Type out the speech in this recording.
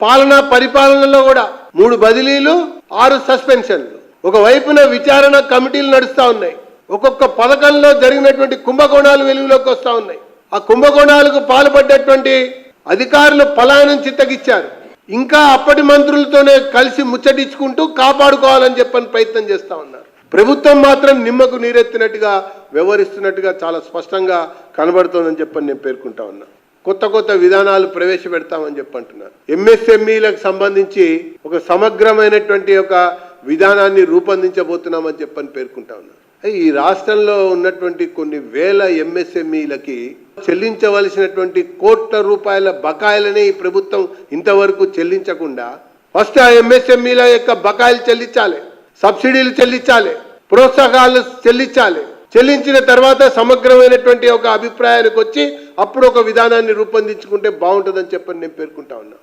పాలనా పరిపాలనలో కూడా 3 బదిలీలు 6 సస్పెన్షన్లు. ఒకవైపున విచారణ కమిటీలు నడుస్తా ఉన్నాయి. ఒక్కొక్క పథకంలో జరిగినటువంటి కుంభకోణాలు వెలుగులోకి వస్తా ఉన్నాయి. ఆ కుంభకోణాలకు పాల్పడ్డటువంటి అధికారులు పలాయనం చిత్తగిచ్చారు. ఇంకా అప్పటి మంత్రులతోనే కలిసి ముచ్చటించుకుంటూ కాపాడుకోవాలని చెప్పని ప్రయత్నం చేస్తా ఉన్నారు. ప్రభుత్వం మాత్రం నిమ్మకు నీరెత్తినట్టుగా వ్యవహరిస్తున్నట్టుగా చాలా స్పష్టంగా కనబడుతోందని చెప్పని నేను పేర్కొంటా ఉన్నా. కొత్త విధానాలు ప్రవేశపెడతామని చెప్పంటున్నారు. ఎంఎస్ఎంఈలకు సంబంధించి ఒక సమగ్రమైనటువంటి ఒక విధానాన్ని రూపొందించబోతున్నామని చెప్పని పేర్కొంటా ఉన్నారు. ఈ రాష్ట్రంలో ఉన్నటువంటి కొన్ని వేల ఎంఎస్ఎంఈలకి చెల్లించవలసినటువంటి కోట్ల రూపాయల బకాయిలని ఈ ప్రభుత్వం ఇంతవరకు చెల్లించకుండా ఫస్ట్ ఆ ఎంఎస్ఎంఈల యొక్క బకాయిలు చెల్లించాలి, సబ్సిడీలు చెల్లించాలి, ప్రోత్సాహాలు చెల్లించాలి. చెల్లించిన తర్వాత సమగ్రమైనటువంటి ఒక అభిప్రాయానికి వచ్చి అప్పుడు ఒక విధానాన్ని రూపొందించుకుంటే బాగుంటుందని చెప్పని నేను పేర్కొంటా ఉన్నా.